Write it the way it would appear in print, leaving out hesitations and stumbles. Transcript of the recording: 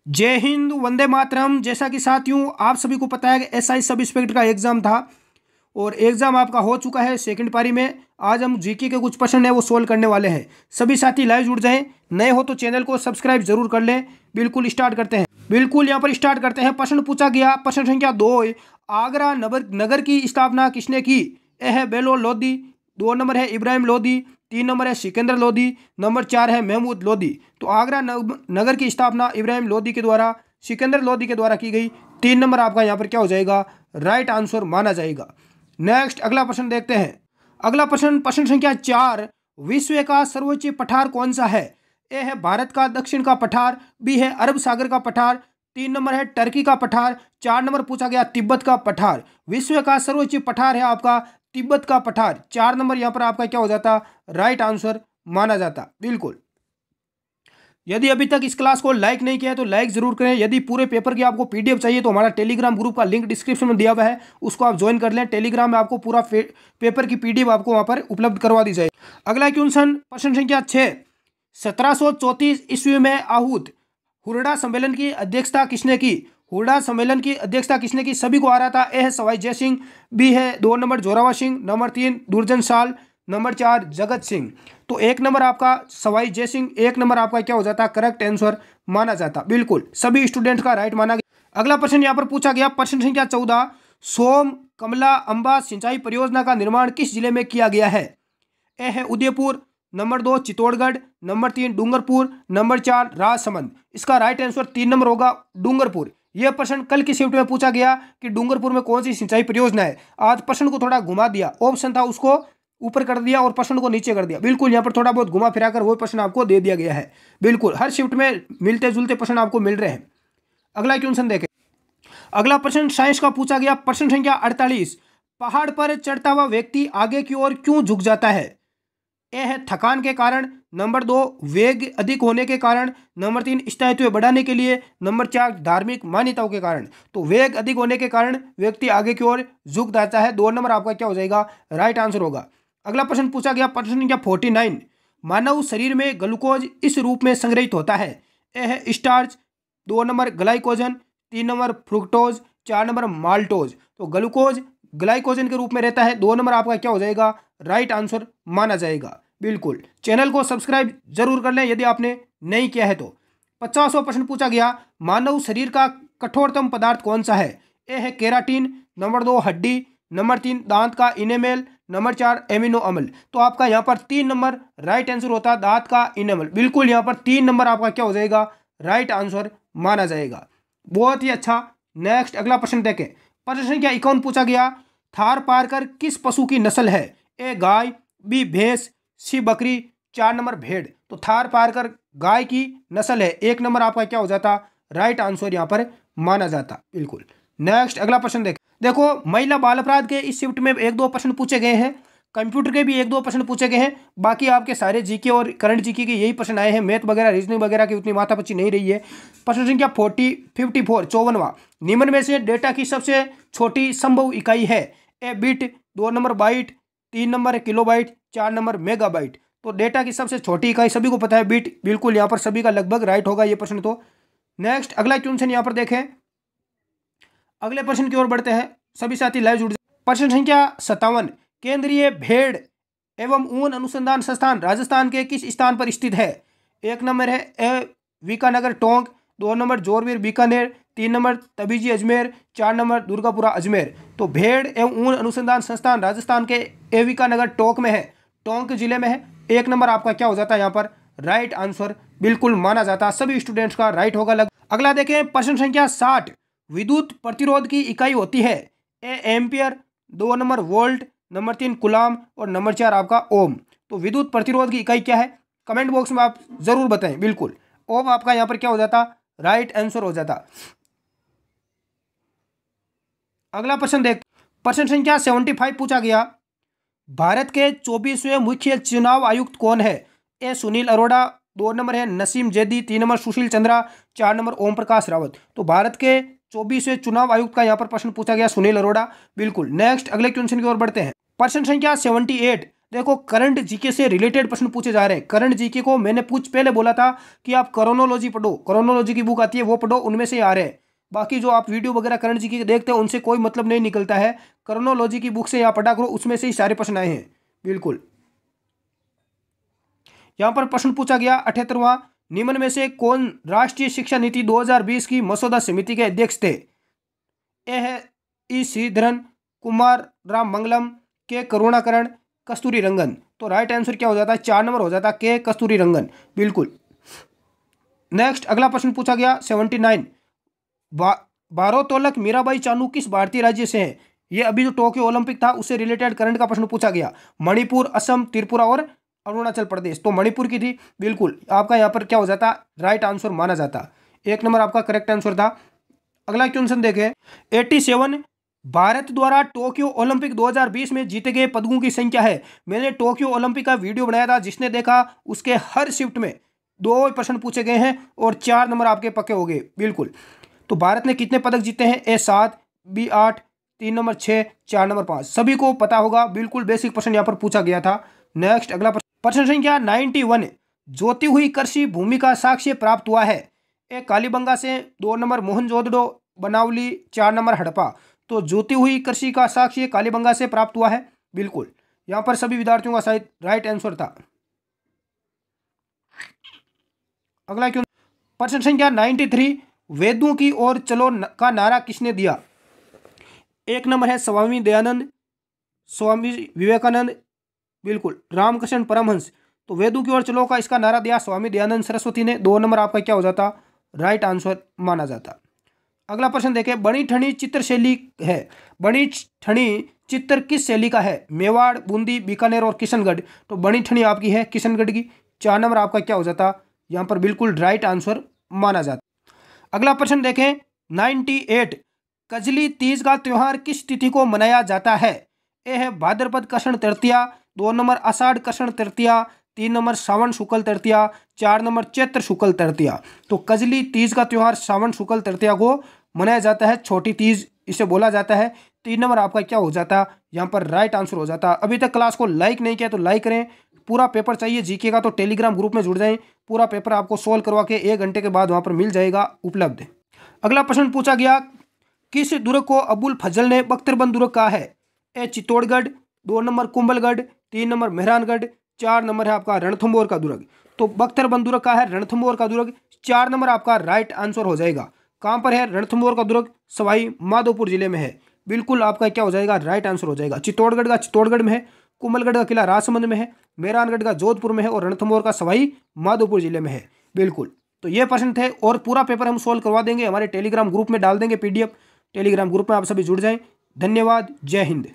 जय हिंद, वंदे मातरम। जैसा कि साथियों आप सभी को पता है कि एसआई सब इंस्पेक्टर का एग्जाम था और एग्जाम आपका हो चुका है सेकंड पारी में। आज हम जीके के कुछ प्रश्न है वो सोल्व करने वाले हैं। सभी साथी लाइव जुड़ जाएं, नए हो तो चैनल को सब्सक्राइब जरूर कर लें। बिल्कुल स्टार्ट करते हैं। बिल्कुल यहाँ पर स्टार्ट करते हैं। प्रश्न पूछा गया, प्रश्न संख्या 2, आगरा नगर की स्थापना किसने की? ए है बेलो लोधी, 2 नंबर है इब्राहिम लोधी, 3 नंबर है सिकंदर लोधी, नंबर 4 है महमूद लोधी। तो आगरा नगर की स्थापना इब्राहिम लोधी के द्वारा, सिकंदर लोधी के द्वारा की गई। 3 नंबर आपका यहाँ पर क्या हो जाएगा? राइट आंसर माना जाएगा। नेक्स्ट अगला प्रश्न देखते हैं। अगला प्रश्न, प्रश्न संख्या 4, विश्व का सर्वोच्च पठार कौन सा है? ए है भारत का दक्षिण का पठार, बी है अरब सागर का पठार, 3 नंबर है टर्की का पठार, 4 नंबर पूछा गया तिब्बत का पठार। विश्व का सर्वोच्च पठार है आपका तिब्बत का पठार। 4 नंबर यहाँ पर आपका क्या हो जाता? राइट आंसर माना जाता। बिल्कुल। यदि अभी तक इस क्लास को लाइक नहीं किया है तो लाइक जरूर करें। यदि पूरे पेपर की आपको पीडीएफ चाहिए तो हमारा टेलीग्राम ग्रुप का लिंक डिस्क्रिप्शन में दिया हुआ है, उसको आप ज्वाइन कर लें। टेलीग्राम में आपको पूरा पेपर की पीडीएफ आपको वहां पर उपलब्ध करवा दी जाएगी। अगला क्वेश्चन, प्रश्न संख्या 6, 1734 ईस्वी में आहूत हुरडा सम्मेलन की अध्यक्षता किसने की? हुरडा सम्मेलन की अध्यक्षता किसने की? सभी को आ रहा था। ए है सवाई जय सिंह, बी है 2 नंबर जोरावर सिंह, नंबर 3 दुर्जन साल, नंबर 4 जगत सिंह। तो 1 नंबर आपका सवाई जय सिंह, 1 नंबर आपका क्या हो जाता? करेक्ट आंसर माना जाता। बिल्कुल सभी स्टूडेंट का राइट माना गया। अगला प्रश्न यहाँ पर पूछा गया, प्रश्न संख्या 14, सोम कमला अंबा सिंचाई परियोजना का निर्माण किस जिले में किया गया है? ए है Udaipur, number 2 Chittorgarh, number 3 Dungarpur, number 4 Rajsamand. इसका राइट आंसर 3 नंबर होगा डूंगरपुर। यह प्रश्न कल की शिफ्ट में पूछा गया कि डूंगरपुर में कौन सी सिंचाई परियोजना है। आज प्रश्न को थोड़ा घुमा दिया, ऑप्शन था उसको ऊपर कर दिया और प्रश्न को नीचे कर दिया। बिल्कुल यहाँ पर थोड़ा बहुत घुमा फिरा कर वो प्रश्न आपको दे दिया गया है। बिल्कुल हर शिफ्ट में मिलते जुलते प्रश्न आपको मिल रहे हैं। अगला क्वेश्चन देखें। अगला प्रश्न साइंस का पूछा गया, प्रश्न संख्या 48, पहाड़ पर चढ़ता हुआ व्यक्ति आगे की ओर क्यों झुक जाता है? ए है थकान के कारण, नंबर 2 वेग अधिक होने के कारण, नंबर 3 स्थायित्व बढ़ाने के लिए, नंबर 4 धार्मिक मान्यताओं के कारण। तो वेग अधिक होने के कारण व्यक्ति आगे की ओर झुक जाता है। 2 नंबर आपका क्या हो जाएगा? राइट आंसर होगा। अगला प्रश्न पूछा गया, प्रश्न संख्या 49, मानव शरीर में ग्लूकोज इस रूप में संग्रहित होता है। ए है starch, 2 number glycogen, 3 number fructose, 4 number maltose. तो ग्लूकोज ग्लाइकोजन के रूप में रहता है। 2 नंबर आपका क्या हो जाएगा? राइट आंसर माना जाएगा। बिल्कुल चैनल को सब्सक्राइब जरूर कर लें यदि आपने नहीं किया है तो। 50वां प्रश्न पूछा गया, मानव शरीर का कठोरतम पदार्थ कौन सा है? ए है केराटिन, नंबर 2 हड्डी, नंबर 3 दांत का इनेमेल, नंबर 4 एमिनो अम्ल। तो आपका यहाँ पर 3 नंबर राइट आंसर होता है दांत का इनेमल। बिल्कुल यहाँ पर 3 नंबर आपका क्या हो जाएगा? राइट आंसर माना जाएगा। बहुत ही अच्छा। नेक्स्ट अगला प्रश्न देखें। प्रश्न संख्या 51 पूछा गया, थार पारकर किस पशु की नस्ल है? ए गाय, बी भैंस, सी बकरी, 4 नंबर भेड़। तो थार पारकर गाय की नस्ल है। 1 नंबर आपका क्या हो जाता? राइट आंसर यहाँ पर माना जाता। बिल्कुल। नेक्स्ट अगला प्रश्न देखो महिला बाल अपराध के इस शिफ्ट में 1-2 प्रश्न पूछे गए हैं, कंप्यूटर के भी 1-2 प्रश्न पूछे गए हैं। बाकी आपके सारे जीके और करंट जीके के यही प्रश्न आए हैं। मैथ वगैरह रीजनिंग वगैरह की उतनी माथापच्ची नहीं रही है। प्रश्न संख्या 54 54वां, निम्न में से डेटा की सबसे छोटी संभव इकाई है? A bit, 2 number byte, 3 number kilobyte, 4 number megabyte. तो डेटा की सबसे छोटी इकाई सभी को पता है बिट। बिल्कुल यहाँ पर सभी का लगभग राइट होगा ये प्रश्न तो। नेक्स्ट अगला क्वेश्चन यहाँ पर देखें। अगले प्रश्न की ओर बढ़ते हैं। सभी साथी लाइव जुड़ जाए। प्रश्न संख्या 57, केंद्रीय भेड़ एवं ऊन अनुसंधान संस्थान राजस्थान के किस स्थान पर स्थित है? 1 नंबर है Avikanagar Tonk, 2 number Jorbeer Bikaner, 3 number Tabiji Ajmer, 4 number Durgapura Ajmer. तो भेड़ एवं ऊन अनुसंधान संस्थान राजस्थान के एविकानगर टोंक में है, टोंक जिले में है। 1 नंबर आपका क्या हो जाता है यहाँ पर? राइट आंसर बिल्कुल माना जाता। सभी स्टूडेंट्स का राइट होगा। अगला देखें। प्रश्न संख्या 60, विद्युत प्रतिरोध की इकाई होती है? A ampere, 2 number volt, number 3 कुलाम और नंबर 4 आपका ओम। तो विद्युत प्रतिरोध की इकाई क्या है? कमेंट बॉक्स में आप जरूर बताएं। बिल्कुल ओम आपका यहाँ पर क्या हो जाता? राइट आंसर हो जाता। अगला प्रश्न देख। प्रश्न संख्या 75 पूछा गया, भारत के 24वें मुख्य चुनाव आयुक्त कौन है? ए सुनील अरोड़ा, 2 नंबर है नसीम जैदी, 3 नंबर सुशील चंद्रा, 4 नंबर ओम प्रकाश रावत। तो भारत के 24वें चुनाव आयुक्त का यहाँ पर प्रश्न पूछा गया सुनील अरोड़ा। बिल्कुल। नेक्स्ट अगले क्वेश्चन की ओर बढ़ते हैं। प्रश्न संख्या 78, देखो करंट जीके से रिलेटेड प्रश्न पूछे जा रहे हैं। करंट जीके को मैंने पहले बोला था कि आप क्रोनोलॉजी पढ़ो, क्रोनोलॉजी की बुक आती है वो पढ़ो, उनमें से आ रहे हैं। बाकी जो आप वीडियो वगैरह करंट जीके देखते हैं उनसे कोई मतलब नहीं निकलता है। क्रोनोलॉजी की बुक से यहाँ पढ़ा करो, उसमें से ही सारे प्रश्न आए हैं। बिल्कुल। यहाँ पर प्रश्न पूछा गया 78वां, निम्न में से कौन राष्ट्रीय शिक्षा नीति 2020 की मसौदा समिति के अध्यक्ष थे? ए है ई श्रीधरन, कुमार राम मंगलम, के करुणाकरण, कस्तूरी रंगन। तो राइट आंसर क्या हो जाता है? 4 नंबर हो जाता है के कस्तूरी रंगन। बिल्कुल। नेक्स्ट अगला प्रश्न पूछा गया 79, भारोत्तोलक मीराबाई चानू किस भारतीय राज्य से है? ये अभी जो टोक्यो ओलंपिक था उससे रिलेटेड करंट का प्रश्न पूछा गया। मणिपुर, असम, त्रिपुरा और अरुणाचल प्रदेश। तो मणिपुर की थी। बिल्कुल। आपका यहाँ पर क्या हो जाता? राइट आंसर माना जाता। 1 नंबर आपका करेक्ट आंसर था। अगला क्वेश्चन देखें 87, भारत द्वारा टोक्यो ओलंपिक 2020 में जीते गए पदकों की संख्या है। मैंने टोक्यो ओलंपिक का वीडियो बनाया था, जिसने देखा उसके हर शिफ्ट में 2 प्रश्न पूछे गए हैं और 4 नंबर आपके पक्के हो गए। बिल्कुल। तो भारत ने कितने पदक जीते हैं? ए 7, बी 8, 3 नंबर 6, 4 नंबर 5। सभी को पता होगा। बिल्कुल बेसिक प्रश्न यहाँ पर पूछा गया था। नेक्स्ट अगला प्रश्न संख्या 91, जोती हुई कृषि भूमि का साक्ष्य प्राप्त हुआ है। ए कालीबंगा से, 2 नंबर मोहनजोदड़ो बनावली, 4 नंबर हड़प्पा। तो जोती हुई कृषि का साक्ष्य कालीबंगा से प्राप्त हुआ है। बिल्कुल। यहां पर सभी विद्यार्थियों का शायद राइट आंसर था। अगला क्यों प्रश्न संख्या 93, वेदों की ओर चलो का नारा किसने दिया? 1 नंबर है स्वामी दयानंद, स्वामी विवेकानंद, बिल्कुल, रामकृष्ण परमहंस। तो वेदों की ओर चलो का इसका नारा दिया स्वामी दयानंद सरस्वती ने। 2 नंबर आपका क्या हो जाता? राइट आंसर माना जाता। अगला प्रश्न देखें, बणी ठनी चित्र शैली है। बणी ठनी चित्र किस शैली का है? मेवाड़, बूंदी, बीकानेर और किशनगढ़। तो बणी ठनी आपकी है किशनगढ़ की। 4 नंबर आपका क्या हो जाता? यहाँ पर बिल्कुल राइट आंसर माना जाता। अगला प्रश्न देखें 98, कजली तीज का त्योहार किस तिथि को मनाया जाता है? ए है भाद्रपद कृष्ण तृतीया, 2 नंबर आषाढ़ कृष्ण तृतीया, 3 नंबर श्रावण शुक्ल तृतीया, 4 नंबर चैत्र शुक्ल तृतीया। तो कजली तीज का त्योहार श्रावण शुक्ल तृतीया को मनाया जाता है, छोटी तीज इसे बोला जाता है। 3 नंबर आपका क्या हो जाता? यहाँ पर राइट आंसर हो जाता। अभी तक क्लास को लाइक नहीं किया तो लाइक करें। पूरा पेपर चाहिए जीके का तो टेलीग्राम ग्रुप में जुड़ जाएं। पूरा पेपर आपको सोल्व करवा के 1 घंटे के बाद वहाँ पर मिल जाएगा उपलब्ध। अगला प्रश्न पूछा गया, किस दुर्ग को अबुल फजल ने बख्तरबंद दुर्ग कहा है? A Chittorgarh, 2 number Kumbhalgarh, 3 number Mehrangarh, 4 number है आपका रणथंभौर का दुर्ग। तो बख्तरबंद दुर्ग का है रणथंभौर का दुर्ग। 4 नंबर आपका राइट आंसर हो जाएगा। कहाँ पर है रणथंभौर का दुर्ग? सवाई माधोपुर जिले में है। बिल्कुल आपका क्या हो जाएगा? राइट आंसर हो जाएगा। चित्तौड़गढ़ का चित्तौड़गढ़ में है, कुंभलगढ़ का किला राजसमंद में है, मेहरानगढ़ का जोधपुर में है और रणथंभौर का सवाई माधोपुर जिले में है। बिल्कुल। तो ये प्रश्न थे और पूरा पेपर हम सोल्व करवा देंगे, हमारे टेलीग्राम ग्रुप में डाल देंगे PDF। टेलीग्राम ग्रुप में आप सभी जुड़ जाएं। धन्यवाद। जय हिंद।